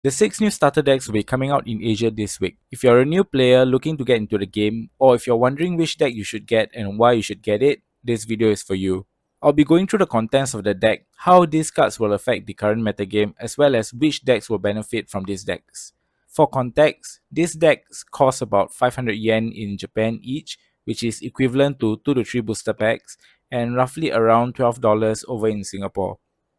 The 6 new starter decks will be coming out in Asia this week. If you're a new player looking to get into the game, or if you're wondering which deck you should get and why you should get it, this video is for you. I'll be going through the contents of the deck, how these cards will affect the current metagame, as well as which decks will benefit from these decks. For context, these decks cost about 500 yen in Japan each, which is equivalent to 2 to 3 booster packs, and roughly around $12 over in Singapore.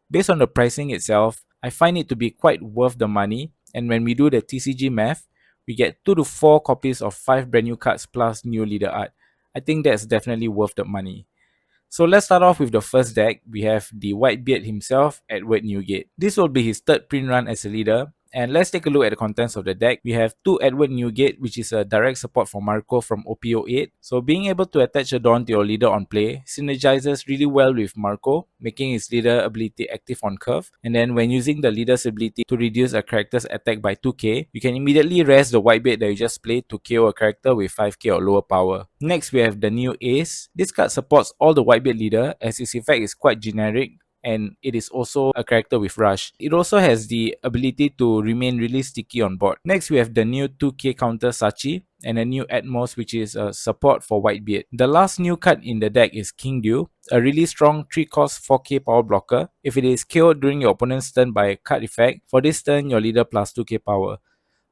Based on the pricing itself, I find it to be quite worth the money, and when we do the TCG math, we get 2 to 4 copies of 5 brand new cards plus new leader art. I think that's definitely worth the money. So let's start off with the first deck. We have the Whitebeard himself, Edward Newgate. This will be his third print run as a leader. And let's take a look at the contents of the deck. We have 2 Edward Newgate, which is a direct support for Marco from OP08. So being able to attach a Dawn to your leader on play synergizes really well with Marco, making his leader ability active on curve. And then when using the leader's ability to reduce a character's attack by 2k, you can immediately rest the Whitebeard that you just played to KO a character with 5k or lower power. Next we have the new Ace. This card supports all the Whitebeard leader as its effect is quite generic, and it is also a character with rush. It also has the ability to remain really sticky on board. Next we have the new 2k counter Sachi and a new Atmos, which is a support for Whitebeard. The last new card in the deck is King Dew, a really strong 3 cost 4k power blocker. If it is KO'd during your opponent's turn by a card effect, for this turn your leader plus 2k power.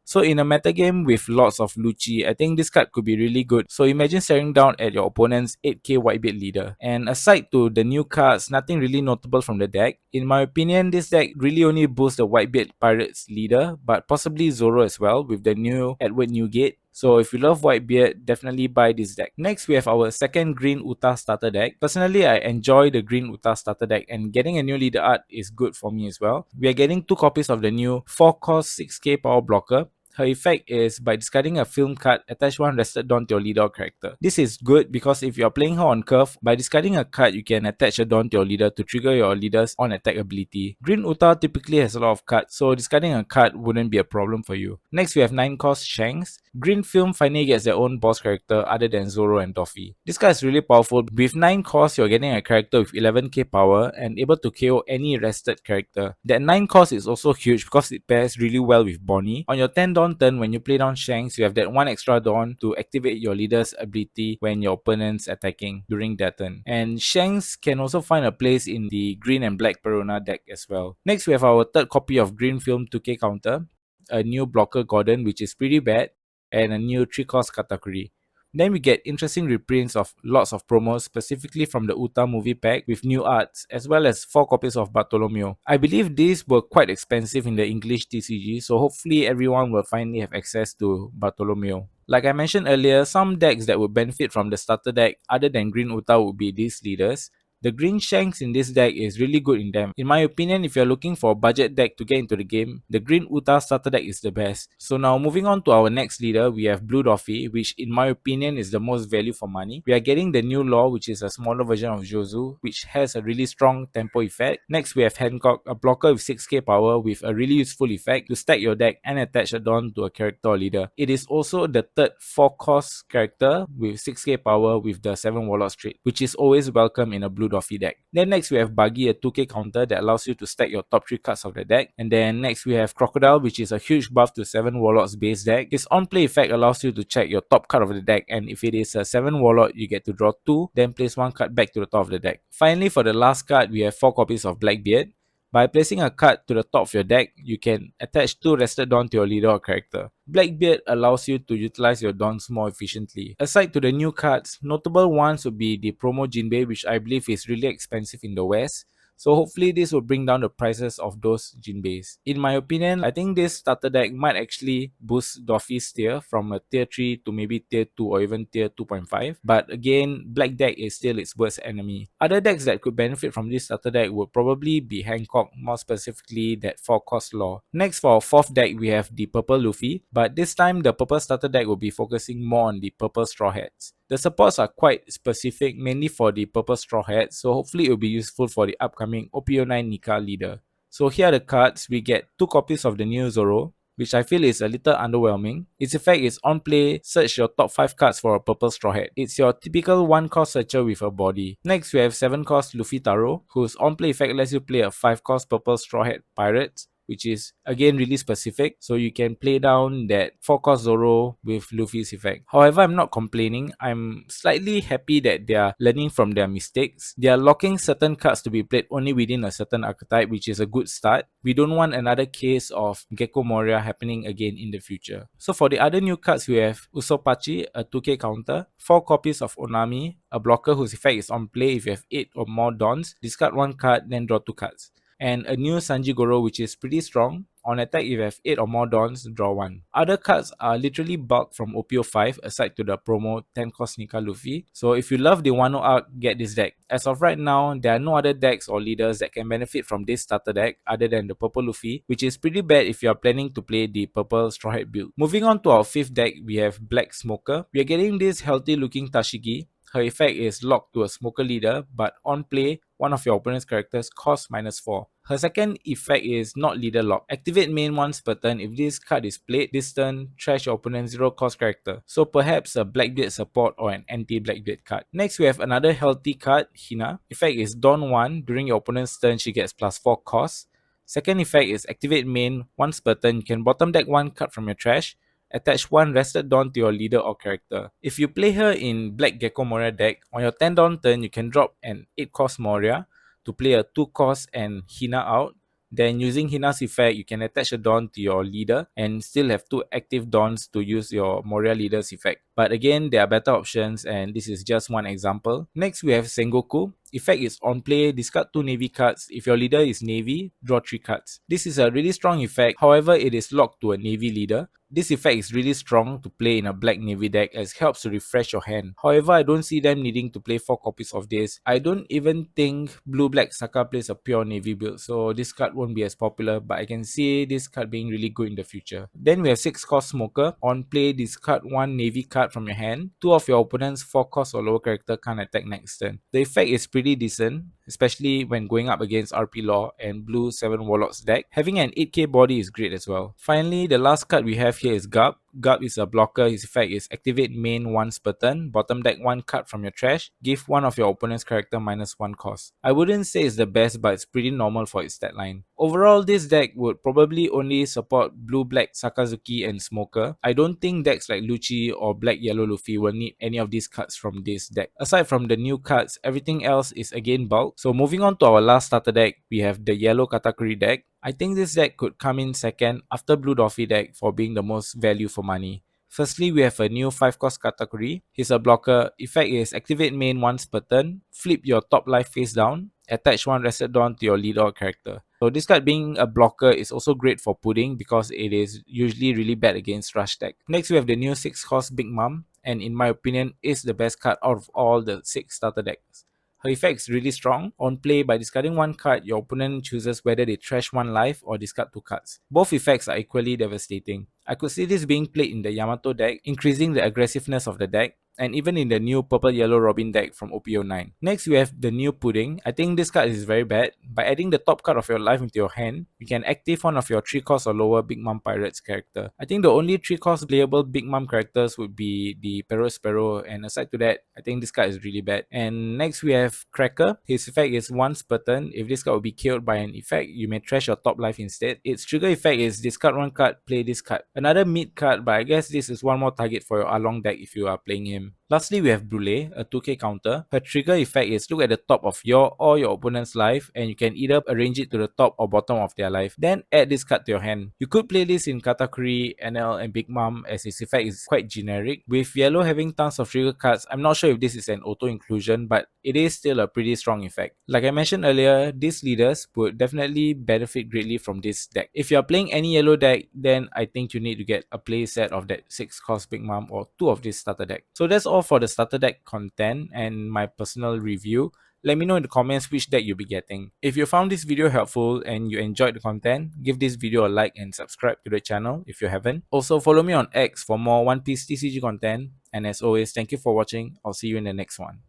So in a metagame with lots of Lucci, I think this card could be really good. So imagine staring down at your opponent's 8k Whitebeard leader. And aside to the new cards, nothing really notable from the deck. In my opinion, this deck really only boosts the Whitebeard Pirates leader, but possibly Zoro as well with the new Edward Newgate. So if you love Whitebeard, definitely buy this deck. Next, we have our second Green Uta starter deck. Personally, I enjoy the Green Uta starter deck, and getting a new leader art is good for me as well. We are getting 2 copies of the new 4 cost 6k power blocker. Her effect is by discarding a film card, attach 1 rested Dawn to your leader or character. This is good because if you're playing her on curve, by discarding a card, you can attach a Dawn to your leader to trigger your leader's on attack ability. Green Uta typically has a lot of cards, so discarding a card wouldn't be a problem for you. Next, we have 9 cost Shanks. Green Film finally gets their own boss character other than Zoro and Doffy. This card is really powerful. With 9 cost, you're getting a character with 11k power and able to KO any rested character. That 9 cost is also huge because it pairs really well with Bonnie. On your 10 Dawn turn, when you play down Shanks, you have that 1 extra Dawn to activate your leader's ability when your opponent's attacking during that turn. And Shanks can also find a place in the green and black Perona deck as well. Next, we have our third copy of Green Film 2k counter, a new blocker Gordon, which is pretty bad, and a new 3 cost Katakuri. Then we get interesting reprints of lots of promos, specifically from the Uta movie pack with new arts, as well as 4 copies of Bartolomeo. I believe these were quite expensive in the English TCG, so hopefully everyone will finally have access to Bartolomeo. Like I mentioned earlier, some decks that would benefit from the starter deck other than Green Uta would be these leaders. The green Shanks in this deck is really good in them. In my opinion, if you're looking for a budget deck to get into the game, the green Uta starter deck is the best. So now moving on to our next leader, we have Blue Doffy, which in my opinion is the most value for money. We are getting the new Law, which is a smaller version of Jozu, which has a really strong tempo effect. Next we have Hancock, a blocker with 6k power with a really useful effect to stack your deck and attach a Dawn to a character or leader. It is also the third 4 cost character with 6k power with the 7 Warlock trait, which is always welcome in a Blue Doffy deck. Then next we have Buggy, a 2k counter that allows you to stack your top 3 cards of the deck. And then next we have Crocodile, which is a huge buff to 7 Warlocks base deck. Its on-play effect allows you to check your top card of the deck, and if it is a 7 Warlock, you get to draw 2, then place 1 card back to the top of the deck. Finally, for the last card, we have 4 copies of Blackbeard. By placing a card to the top of your deck, you can attach 2 rested Dawn to your leader or character. Blackbeard allows you to utilize your Dawns more efficiently. Aside to the new cards, notable ones would be the promo Jinbei, which I believe is really expensive in the West. So hopefully this will bring down the prices of those Jinbeis. In my opinion, I think this starter deck might actually boost Doffy's tier from a tier 3 to maybe tier 2 or even tier 2.5. But again, black deck is still its worst enemy. Other decks that could benefit from this starter deck would probably be Hancock, more specifically that 4 cost Law. Next, for our 4th deck, we have the purple Luffy, but this time the purple starter deck will be focusing more on the purple Straw Hats. The supports are quite specific, mainly for the purple Straw Hat, so hopefully it will be useful for the upcoming OP09 Nika leader. So here are the cards. We get 2 copies of the new Zoro, which I feel is a little underwhelming. Its effect is on play, search your top 5 cards for a purple Straw Hat. It's your typical 1 cost searcher with a body. Next, we have 7 cost Luffy Taro, whose on play effect lets you play a 5 cost purple Straw Hat Pirates which is again really specific, so you can play down that 4-cost Zoro with Luffy's effect. However, I'm not complaining. I'm slightly happy that they are learning from their mistakes. They are locking certain cards to be played only within a certain archetype, which is a good start. We don't want another case of Gecko Moria happening again in the future. So for the other new cards, we have Usopachi, a 2k counter, 4 copies of Onami, a blocker whose effect is on play if you have 8 or more Dons, discard 1 card, then draw 2 cards. And a new Sanjigoro, which is pretty strong. On attack, if you have 8 or more Dons, draw 1. Other cards are literally bulked from OP05 aside to the promo 10 cost Nika Luffy. So if you love the Wano arc, get this deck. As of right now, there are no other decks or leaders that can benefit from this starter deck other than the purple Luffy, which is pretty bad if you are planning to play the purple Straw Hat build. Moving on to our 5th deck, we have Black Smoker. We are getting this healthy looking Tashigi. Her effect is locked to a smoker leader, but on play, one of your opponent's characters costs -4. Her second effect is not leader lock. Activate main once per turn. If this card is played this turn, trash your opponent's 0-cost character. So perhaps a Blackbeard support or an anti-Blackbeard card. Next, we have another healthy card, Hina. Effect is Dawn 1. During your opponent's turn, she gets +4 cost. Second effect is activate main once per turn. You can bottom deck 1 card from your trash. Attach 1 rested Dawn to your leader or character. If you play her in Black Gecko Moria deck, on your 10 Dawn turn, you can drop an 8-cost Moria to play a 2-cost and Hina out. Then using Hina's effect, you can attach a Dawn to your leader and still have 2 active Dawns to use your Moria leader's effect. But again, there are better options and this is just one example. Next, we have Sengoku. Effect is on play, discard 2 Navy cards. If your leader is Navy, draw 3 cards. This is a really strong effect, however, it is locked to a Navy leader. This effect is really strong to play in a Black Navy deck as helps to refresh your hand. However, I don't see them needing to play 4 copies of this. I don't even think Blue-Black Saka plays a pure Navy build, so this card won't be as popular, but I can see this card being really good in the future. Then we have 6-cost Smoker. On play, discard 1 Navy card from your hand. 2 of your opponent's 4-cost or lower character can't attack next turn. The effect is pretty decent, especially when going up against RP Law and Blue 7 Warlocks deck. Having an 8k body is great as well. Finally, the last card we have here is Garb. Garb is a blocker. His effect is activate main once per turn, bottom deck 1 card from your trash, give one of your opponent's character -1 cost. I wouldn't say it's the best, but it's pretty normal for its stat line. Overall, this deck would probably only support Blue-Black Sakazuki and Smoker. I don't think decks like Lucci or Black-Yellow Luffy will need any of these cards from this deck. Aside from the new cards, everything else is again bulk. So moving on to our last starter deck, we have the Yellow Katakuri deck. I think this deck could come in second after Blue Doffy deck for being the most value for money. Firstly, we have a new 5-cost Katakuri. He's a blocker. Effect is activate main once per turn, flip your top life face down, attach 1 rested Dawn to your leader or character. So this card being a blocker is also great for Pudding because it is usually really bad against Rush deck. Next, we have the new 6-cost Big Mom, and in my opinion is the best card out of all the 6 starter decks. Her effect is really strong. On play, by discarding 1 card, your opponent chooses whether they trash 1 life or discard 2 cards. Both effects are equally devastating. I could see this being played in the Yamato deck, increasing the aggressiveness of the deck, and even in the new purple-yellow Robin deck from OP09. Next, we have the new Pudding. I think this card is very bad. By adding the top card of your life into your hand, you can active one of your 3-cost or lower Big Mom Pirates character. I think the only 3-cost playable Big Mom characters would be the Perros Sparrow, and aside to that, I think this card is really bad. And next, we have Cracker. His effect is once per turn. If this card will be killed by an effect, you may trash your top life instead. Its trigger effect is discard 1 card, play this card. Another mid card, but I guess this is one more target for your Along deck if you are playing him. Lastly, we have Brule, a 2k counter. Her trigger effect is look at the top of your or your opponent's life and you can either arrange it to the top or bottom of their life. Then add this card to your hand. You could play this in Katakuri, NL and Big Mom as its effect is quite generic. With yellow having tons of trigger cards, I'm not sure if this is an auto inclusion, but it is still a pretty strong effect. Like I mentioned earlier, these leaders would definitely benefit greatly from this deck. If you are playing any yellow deck, then I think you need to get a play set of that 6-cost Big Mom or 2 of this starter deck. So that's all for the starter deck content and my personal review. Let me know in the comments which deck you'll be getting. If you found this video helpful and you enjoyed the content, give this video a like and subscribe to the channel if you haven't. Also follow me on X for more One Piece TCG content. And as always, thank you for watching. I'll see you in the next one.